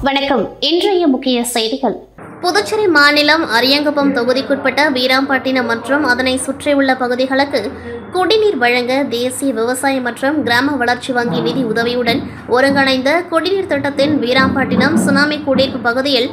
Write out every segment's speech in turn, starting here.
வணக்கம். இன்றைய முக்கிய செய்திகள். புதுச்சேரி மாநிலம் அரியங்குப்பம் தொகுதிக்குட்பட்ட வீராம்பட்டினம் மற்றும் அதனை சுற்றியுள்ள பகுதிகளுக்கு குடிநீர் வழங்க தேசிய விவசாய மற்றும் கிராம வளர்ச்சி வங்கி நிதி உதவியுடன் ஒருங்கிணைந்த குடிநீர் திட்டத்தின் வீராம்பட்டினம் சுனாமி குடியிருப்பு பகுதியில்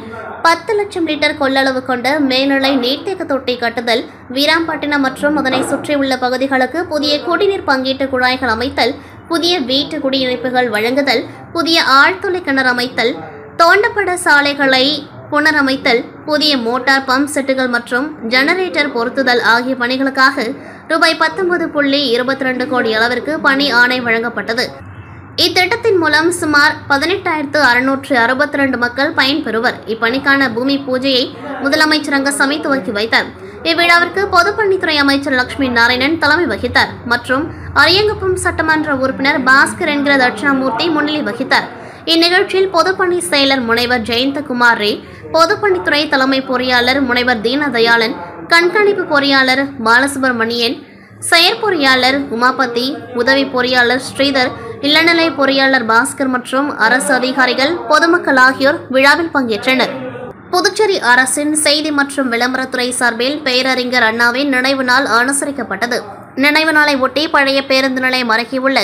10 லட்சம் லிட்டர் கொள்ளளவு கொண்ட மேல்நிலை நீர்த்தேக்க தொட்டி கட்டுதல், வீராம்பட்டினம் மற்றும் அதனை சுற்றியுள்ள பகுதிகளுக்கு புதிய குடிநீர் பங்கீட்டு குழாய்கள் அமைத்தல், புதிய வீட்டு குடியிருப்புகள் வழங்குதல், புதிய ஆழ்துளை கிணறு அமைத்தல், தோண்டப்பட சாலைகளை புனரமைத்தல், புதிய மோட்டார் பம்ப் செட்டுகள் மற்றும் ஜெனரேட்டர் பொருத்துதல் ஆகிய பணிகளுக்காக ரூபாய் 19.22 கோடி அளவிற்கு பணி ஆணை வழங்கப்பட்டது. இத்திட்டத்தின் மூலம் சுமார் 18,662 மக்கள் பயன்பெறுவர். இப்பணிக்கான பூமி பூஜையை முதலமைச்சர் ரங்கசாமி துவக்கி வைத்தார். இவ்விழாவிற்கு பொதுப்பணித்துறை அமைச்சர் லட்சுமி நாராயணன் தலைமை வகித்தார் மற்றும் அரியங்குப்பம் சட்டமன்ற உறுப்பினர் பாஸ்கர் என்கிற தட்சிணாமூர்த்தி முன்னிலை வகித்தார். இந்நிகழ்ச்சியில் பொதுப்பணி செயலர் முனைவர் ஜெயந்தகுமார் ரே, பொதுப்பணித்துறை தலைமை பொறியாளர் முனைவர் தீனதயாளன், கண்காணிப்பு பொறியாளர் பாலசுப்ரமணியன், செயற்பொறியாளர் உமாபதி, உதவி பொறியாளர் ஸ்ரீதர், இளநிலை பொறியாளர் பாஸ்கர் மற்றும் அரசு அதிகாரிகள், பொதுமக்கள் ஆகியோர் விழாவில் பங்கேற்றனர். புதுச்சேரி அரசின் செய்தி மற்றும் விளம்பரத்துறை சார்பில் பேரறிஞர் அண்ணாவின் நினைவு நாள் அனுசரிக்கப்பட்டது. நினைவு நாளை ஒட்டி பழைய பேருந்து நிலையம் அருகே உள்ள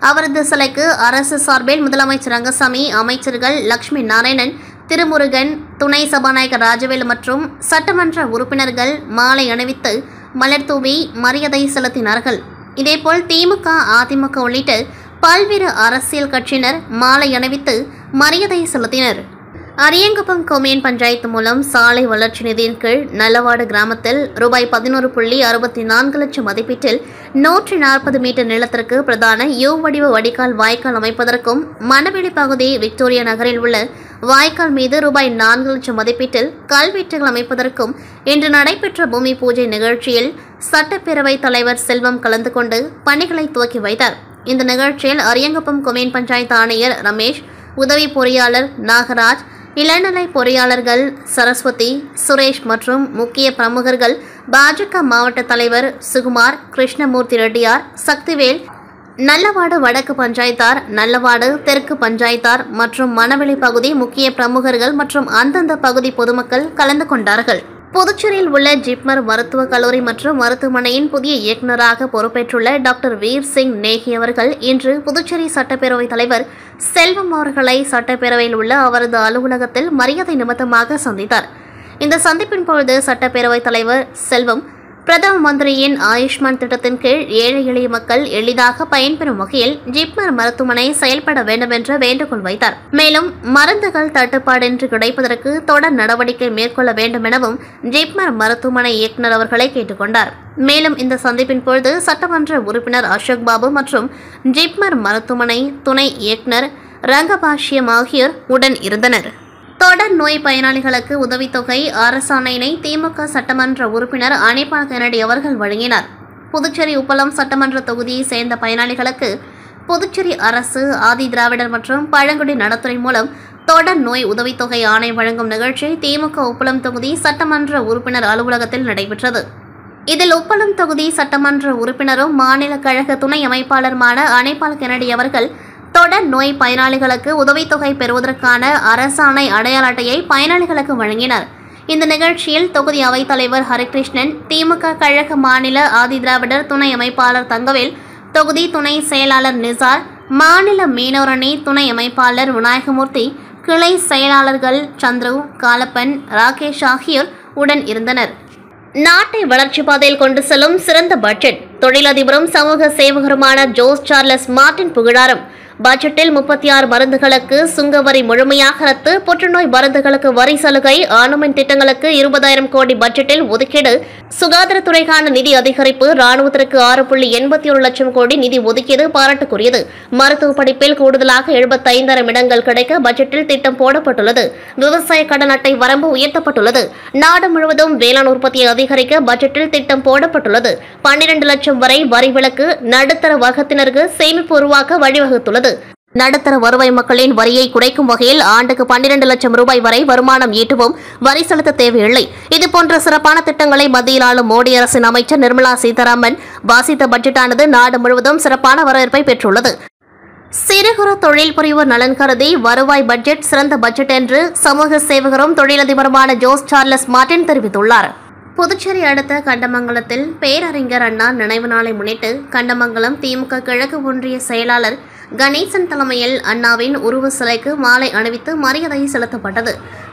அவரது சிலைக்கு அரசு சார்பில் முதலமைச்சர் ரங்கசாமி, அமைச்சர்கள் லட்சுமி நாராயணன், திருமுருகன், துணை சபாநாயகர் ராஜவேலு மற்றும் சட்டமன்ற உறுப்பினர்கள் மாலை அணிவித்து மலர் தூவி மரியாதை செலுத்தினார்கள். இதேபோல் திமுக, அதிமுக உள்ளிட்ட பல்வேறு அரசியல் கட்சியினர் மாலை அணிவித்து மரியாதை செலுத்தினர். அரியங்குப்பம் கொம்யூன் பஞ்சாயத்து மூலம் சாலை வளர்ச்சி நிதியின் கீழ் நல்லவாடு கிராமத்தில் ரூபாய் 11.64 லட்சம் மதிப்பீட்டில் 140 மீட்டர் நீளத்திற்கு பிரதான யூ வடிவ வடிகால் வாய்க்கால் அமைப்பதற்கும், மணவெளி பகுதி விக்டோரியா நகரில் உள்ள வாய்க்கால் மீது ரூபாய் 4 லட்சம் மதிப்பீட்டில் கல்வெட்டுகள் அமைப்பதற்கும் இன்று நடைபெற்ற பூமி பூஜை நிகழ்ச்சியில் சட்டப்பேரவைத் தலைவர் செல்வம் கலந்து கொண்டு பணிகளை துவக்கி வைத்தார். இந்த நிகழ்ச்சியில் அரியங்குப்பம் கொம்யூன் பஞ்சாயத்து ஆணையர் ரமேஷ், உதவி பொறியாளர் நாகராஜ், இளநிலை பொறியாளர்கள் சரஸ்வதி, சுரேஷ் மற்றும் முக்கிய பிரமுகர்கள், பாஜக மாவட்ட தலைவர் சுகுமார், கிருஷ்ணமூர்த்தி ரெட்டியார், சக்திவேல், நல்லவாடு வடக்கு பஞ்சாயத்தார், நல்லவாடு தெற்கு பஞ்சாயத்தார் மற்றும் மணவெளி பகுதி முக்கிய பிரமுகர்கள் மற்றும் அந்தந்த பகுதி பொதுமக்கள் கலந்து கொண்டார்கள். புதுச்சேரியில் உள்ள ஜிப்மர் மருத்துவக் கல்லூரி மற்றும் மருத்துவமனையின் புதிய இயக்குநராக பொறுப்பேற்றுள்ள டாக்டர் வீர் சிங் நேகி அவர்கள் இன்று புதுச்சேரி சட்டப்பேரவைத் தலைவர் செல்வம் அவர்களை சட்டப்பேரவையில் உள்ள அவரது அலுவலகத்தில் மரியாதை நிமித்தமாக சந்தித்தார். இந்த சந்திப்பின் பொழுது சட்டப்பேரவைத் தலைவர் செல்வம் பிரதம மந்திரியின் ஆயுஷ்மான் திட்டத்தின் கீழ் ஏழை எளிய மக்கள் எளிதாக பயன்பெறும் வகையில் ஜிப்மர் மருத்துவமனை செயல்பட வேண்டும் என்ற வேண்டுகோள் வைத்தார். மேலும் மருந்துகள் தட்டுப்பாடின்றி கிடைப்பதற்கு தொடர் நடவடிக்கை மேற்கொள்ள வேண்டும் எனவும் ஜிப்மர் மருத்துவமனை இயக்குநர் அவர்களை கேட்டுக்கொண்டார். மேலும் இந்த சந்திப்பின் பொழுது சட்டமன்ற உறுப்பினர் அசோக் பாபு மற்றும் ஜிப்மர் மருத்துவமனை துணை இயக்குநர் ரங்கபாஷ்யம் ஆகியோர் உடன் இருந்தனர். தொடர் நோய் பயனாளிகளுக்கு உதவித்தொகை அரசாணையினை திமுக சட்டமன்ற உறுப்பினர் அனிபால் கென்னடி அவர்கள் வழங்கினார். புதுச்சேரி உப்பளம் சட்டமன்ற தொகுதியை சேர்ந்த பயனாளிகளுக்கு புதுச்சேரி அரசு ஆதி திராவிடர் மற்றும் பழங்குடி நலத்துறை மூலம் தொடர் நோய் உதவித்தொகை ஆணை வழங்கும் நிகழ்ச்சி திமுக உப்பளம் தொகுதி சட்டமன்ற உறுப்பினர் அலுவலகத்தில் நடைபெற்றது. இதில் உப்பளம் தொகுதி சட்டமன்ற உறுப்பினரும் மாநில கழக துணை அமைப்பாளருமான அனிபால் கென்னடி அவர்கள் தொடர் நோய் பயனாளிகளுக்கு உதவித்தொகை பெறுவதற்கான அரசாணை அடையாள அட்டையை பயனாளிகளுக்கு வழங்கினார். இந்த நிகழ்ச்சியில் தொகுதி அவைத்தலைவர் ஹரிகிருஷ்ணன், திமுக கழக மாநில ஆதி திராவிடர் துணை அமைப்பாளர் தங்கவேல், தொகுதி துணை செயலாளர் நிசார், மாநில மீனவரணி துணை அமைப்பாளர் விநாயகமூர்த்தி, கிளை செயலாளர்கள் சந்துரு, காலப்பன், ராகேஷ் ஆகியோர் உடன் இருந்தனர். நாட்டை வளர்ச்சி பாதையில் கொண்டு செல்லும் சிறந்த பட்ஜெட், தொழிலதிபரும் சமூக சேவகருமான ஜோஸ் சார்லஸ் மார்டின் புகழாரம். பட்ஜெட்டில் 36 மருந்துகளுக்கு சுங்கவரி முழுமையாக ரத்து, புற்றுநோய் மருந்துகளுக்கு வரி சலுகை, ஆணுமின் திட்டங்களுக்கு 20,000 கோடி பட்ஜெட்டில் ஒதுக்கீடு, சுகாதாரத்துறைக்கான நிதி அதிகரிப்பு, ராணுவத்திற்கு 6.81 லட்சம் கோடி நிதி ஒதுக்கீடு பாராட்டுக்குரியது. மருத்துவ படிப்பில் கூடுதலாக 75,000 இடங்கள் கிடைக்க பட்ஜெட்டில் திட்டம் போடப்பட்டுள்ளது. விவசாய கடன் அட்டை வரம்பு உயர்த்தப்பட்டுள்ளது. நாடு முழுவதும் வேளாண் உற்பத்தியை அதிகரிக்க பட்ஜெட்டில் திட்டம் போடப்பட்டுள்ளது. 12 லட்சம் வரை வரி விலக்கு, நடுத்தர வர்க்கத்தினருக்கு சேமிப்பு உருவாக்க வழிவகுத்துள்ளது. நடுத்தர வருவாய் மக்களின் வரியை குறைக்கும் வகையில் ஆண்டுக்கு 12 லட்சம் ரூபாய் வரை வருமானம் ஈட்டவும் வரி செலுத்த தேவையில்லை. இதுபோன்ற சிறப்பான திட்டங்களை மத்தியில் ஆளும் மோடி அரசின் அமைச்சர் நிர்மலா சீதாராமன் வாசித்த பட்ஜெட்டானது நாடு முழுவதும் சிறப்பான வரவேற்பை பெற்றுள்ளது. சிறு குறு தொழில் புரிவோர் நலன் கருதி வருவாய் பட்ஜெட் சிறந்த பட்ஜெட் என்று சமூக சேவகரும் தொழிலதிபருமான ஜோஸ் சார்லஸ் மார்டின் தெரிவித்துள்ளார். புதுச்சேரி அடுத்த கண்டமங்கலத்தில் பேரறிஞர் அண்ணா நினைவு நாளை முன்னிட்டு கண்டமங்கலம் திமுக கிழக்கு ஒன்றிய செயலாளர் கணேசன் தலைமையில் அண்ணாவின் உருவ சிலைக்கு மாலை அணிவித்து மரியாதை செலுத்தப்பட்டது.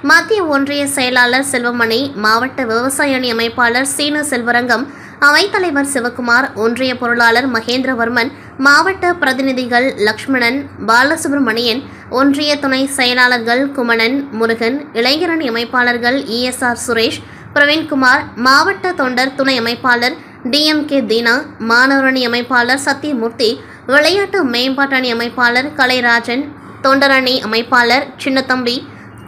மத்திய ஒன்றிய செயலாளர் செல்வமணி, மாவட்ட விவசாய அணி அமைப்பாளர் சீன செல்வரங்கம், அவைத்தலைவர் சிவக்குமார், ஒன்றிய பொருளாளர் மகேந்திரவர்மன், மாவட்ட பிரதிநிதிகள் லக்ஷ்மணன், பாலசுப்ரமணியன், ஒன்றிய துணை செயலாளர்கள் குமணன், முருகன், இளைஞரணி அமைப்பாளர்கள் ESR சுரேஷ், பிரவீன்குமார், மாவட்ட தொண்டர் துணை அமைப்பாளர் DMK தீனா, மாணவரணி அமைப்பாளர் சத்தியமூர்த்தி, விளையாட்டு மேம்பாட்டு அணி அமைப்பாளர் கலைராஜன், தொண்டரணி அமைப்பாளர் சின்னத்தம்பி,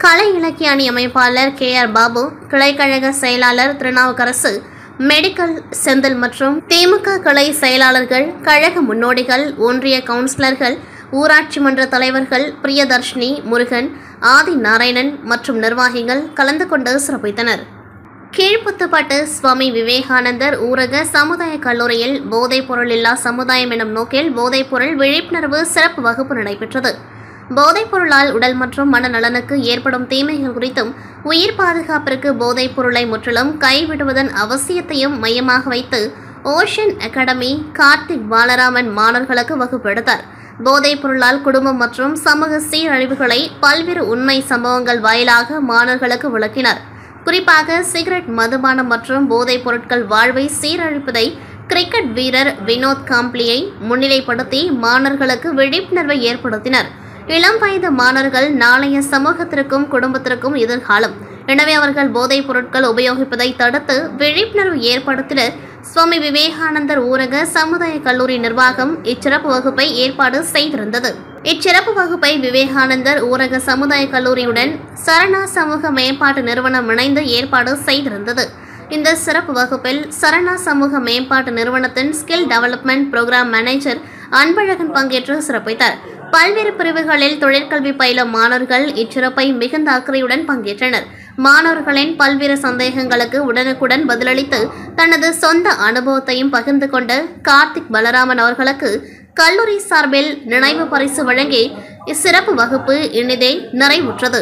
கலை இலக்கிய அணி அமைப்பாளர் KR பாபு, கிளைக்கழக செயலாளர் திருநாவுக்கரசு, மெடிக்கல் செந்தில் மற்றும் திமுக கிளை செயலாளர்கள், கழக முன்னோடிகள், ஒன்றிய கவுன்சிலர்கள், ஊராட்சி மன்ற தலைவர்கள் பிரியதர்ஷினி, முருகன், ஆதி நாராயணன் மற்றும் நிர்வாகிகள் கலந்து கொண்டு சிறப்பித்தனர். கீழ்புத்துப்பட்டு சுவாமி விவேகானந்தர் ஊரக சமுதாய கல்லூரியில் போதைப் பொருள் இல்லா சமுதாயம் எனும் நோக்கில் போதைப் பொருள் விழிப்புணர்வு சிறப்பு வகுப்பு நடைபெற்றது. போதைப் பொருளால் உடல் மற்றும் மனநலனுக்கு ஏற்படும் தீமைகள் குறித்தும் உயிர் பாதுகாப்பிற்கு போதைப் பொருளை முற்றிலும் கைவிடுவதன் அவசியத்தையும் மையமாக வைத்து ஓஷன் அகாடமி கார்த்திக் பாலராமன் மாணவர்களுக்கு வகுப்பு எடுத்தார். போதைப் பொருளால் குடும்பம் மற்றும் சமூக சீரழிவுகளை பல்வேறு உண்மை சம்பவங்கள் வாயிலாக மாணவர்களுக்கு விளக்கினார். குறிப்பாக சிகரெட், மதுபானம் மற்றும் போதைப் பொருட்கள் வாழ்வை சீரழிப்பதை கிரிக்கெட் வீரர் வினோத் காம்ப்ளியை முன்னிலைப்படுத்தி மாணவர்களுக்கு விழிப்புணர்வை ஏற்படுத்தினர். இளம் வயது மாணவர்கள் நாளைய சமூகத்திற்கும் குடும்பத்திற்கும் எதிர்காலம். எனவே அவர்கள் போதைப் பொருட்கள் உபயோகிப்பதை தடுத்து விழிப்புணர்வு ஏற்படுத்திட சுவாமி விவேகானந்தர் ஊரக சமுதாய கல்லூரி நிர்வாகம் இச்சிறப்பு வகுப்பை ஏற்பாடு செய்திருந்தது. இச்சிறப்பு வகுப்பை விவேகானந்தர் ஊரக சமுதாய கல்லூரியுடன் சரணா சமூக மேம்பாட்டு நிறுவனம் இணைந்து ஏற்பாடு செய்திருந்தது. இந்த சிறப்பு வகுப்பில் சரணா சமூக மேம்பாட்டு நிறுவனத்தின் skill development program manager Anbazhagan பங்கேற்று சிறப்பித்தார். பல்வேறு பிரிவுகளில் தொழிற்கல்வி பயிலும் மாணவர்கள் இச்சிறப்பை மிகுந்த அக்கறையுடன் பங்கேற்றனர். மாணவர்களின் பல்வேறு சந்தேகங்களுக்கு உடனுக்குடன் பதிலளித்து தனது சொந்த அனுபவத்தையும் பகிர்ந்து கொண்ட கார்த்திக் பலராமன் அவர்களுக்கு கல்லூரி சார்பில் நினைவு பரிசு வழங்கி இச்சிறப்பு வகுப்பு இனிதே நிறைவுற்றது.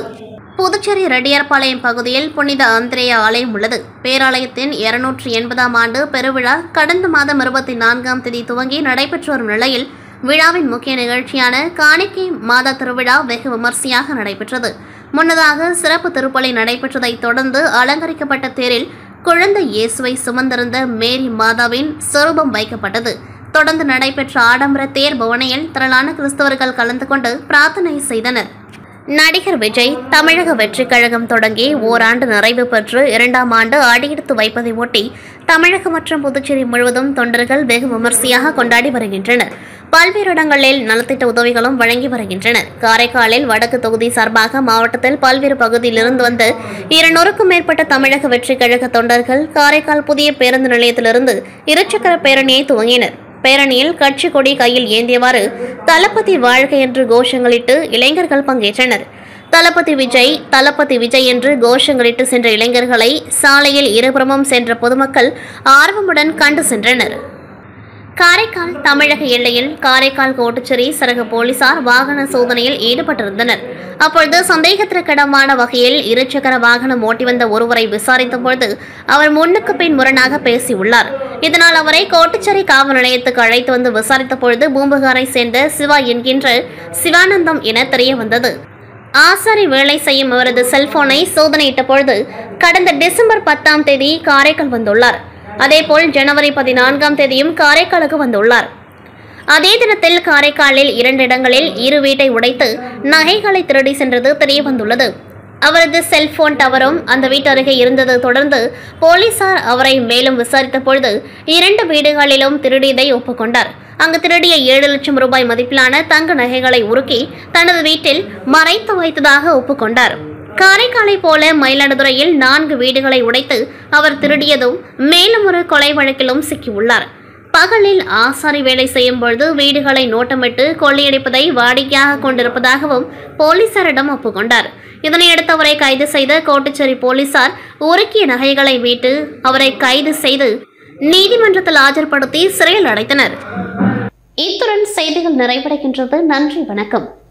புதுச்சேரி ரெட்டியார்பாளையம் பகுதியில் புனித அந்திரேயா ஆலயம் உள்ளது. பேராலயத்தின் 280ஆம் ஆண்டு பெருவிழா கடந்த மாதம் 24ஆம் தேதி துவங்கி நடைபெற்று வரும் நிலையில் விழாவின் முக்கிய நிகழ்ச்சியான காணிக்கை மாதா திருவிழா வெகு விமர்சையாக நடைபெற்றது. முன்னதாக சிறப்பு திருப்பலி நடைபெற்றதைத் தொடர்ந்து அலங்கரிக்கப்பட்ட தேரில் குழந்தை இயேசுவை சுமந்திருந்த மேரி மாதாவின் சொரூபம் வைக்கப்பட்டது. தொடர்ந்து நடைபெற்ற ஆடம்பர தேர் பவனியில் திரளான கிறிஸ்தவர்கள் கலந்து கொண்டு பிரார்த்தனை செய்தனர். நடிகர் விஜய் தமிழக வெற்றிக் கழகம் தொடங்கி ஓராண்டு நிறைவு பெற்று 2ஆம் ஆண்டு அடியெடுத்து வைப்பதை ஒட்டி தமிழகம் மற்றும் புதுச்சேரி முழுவதும் தொண்டர்கள் வெகு விமர்சையாக கொண்டாடி வருகின்றனர். பல்வேறு இடங்களில் நலத்திட்ட உதவிகளும் வழங்கி வருகின்றனர். காரைக்காலில் வடக்கு தொகுதி சார்பாக மாவட்டத்தில் பல்வேறு பகுதியிலிருந்து வந்து 200க்கும் மேற்பட்ட தமிழக வெற்றிக் கழக தொண்டர்கள் காரைக்கால் புதிய பேருந்து நிலையத்திலிருந்து இருசக்கர பேரணியை துவங்கினர். பேரணியில் கட்சி கொடி கையில் ஏந்தியவாறு தளபதி வாழ்க என்று கோஷங்களிட்டு இளைஞர்கள் பங்கேற்றனர். தளபதி விஜய் என்று கோஷங்களிட்டு சென்ற இளைஞர்களை சாலையில் இருபுறமும் சென்ற பொதுமக்கள் ஆர்வமுடன் கண்டு சென்றனர். காரைக்கால் தமிழக எல்லையில் காரைக்கால் கோட்டுச்சேரி சரக போலீசார் வாகன சோதனையில் ஈடுபட்டிருந்தனர். அப்பொழுது சந்தேகத்திற்கிடமான வகையில் இருசக்கர வாகனம் ஓட்டி வந்த ஒருவரை விசாரித்த பொழுது அவர் முன்னுக்கு பின் முரணாக பேசியுள்ளார். இதனால் அவரை கோட்டுச்சேரி காவல் நிலையத்துக்கு அழைத்து வந்து விசாரித்த பொழுது பூம்புகாரை சேர்ந்த சிவா என்கின்ற சிவானந்தம் என தெரிய வந்தது. ஆசாரி வேலை செய்யும் அவரது செல்போனை சோதனையிட்ட பொழுது கடந்த டிசம்பர் 10ஆம் தேதி காரைக்கால் வந்துள்ளார். அதேபோல் ஜனவரி 14ஆம் தேதியும் காரைக்காலுக்கு வந்துள்ளார். அதே தினத்தில் காரைக்காலில் 2 இடங்களில் இரு வீட்டை உடைத்து நகைகளை திருடி சென்றது தெரியவந்துள்ளது. அவரது செல்போன் டவரும் அந்த வீட்டு அருகே இருந்தது. தொடர்ந்து போலீசார் அவரை மேலும் விசாரித்த பொழுது 2 வீடுகளிலும் திருடியதை ஒப்புக்கொண்டார். அங்கு திருடிய 7 லட்சம் ரூபாய் மதிப்பிலான தங்க நகைகளை உருக்கி தனது வீட்டில் மறைத்து வைத்ததாக ஒப்புக்கொண்டார். காரைக்காலை போல மயிலாடுதுறையில் 4 வீடுகளை உடைத்து அவர் திருடியதும் மேலும் ஒரு கொலை வழக்கிலும் சிக்கியுள்ளார். பகலில் ஆசாரி வேலை செய்யும் பொழுது வீடுகளை நோட்டமிட்டு கொள்ளையடிப்பதை வாடிக்கையாக கொண்டிருப்பதாகவும் போலீசாரிடம் ஒப்புக்கொண்டார். இதனையடுத்து அவரை கைது செய்த கோட்டுச்சேரி போலீசார் உருக்கிய நகைகளை மீட்டு அவரை கைது செய்து நீதிமன்றத்தில் ஆஜர்படுத்தி சிறையில் அடைத்தனர். இத்துடன் செய்திகள் நிறைவடைகின்றது. நன்றி, வணக்கம்.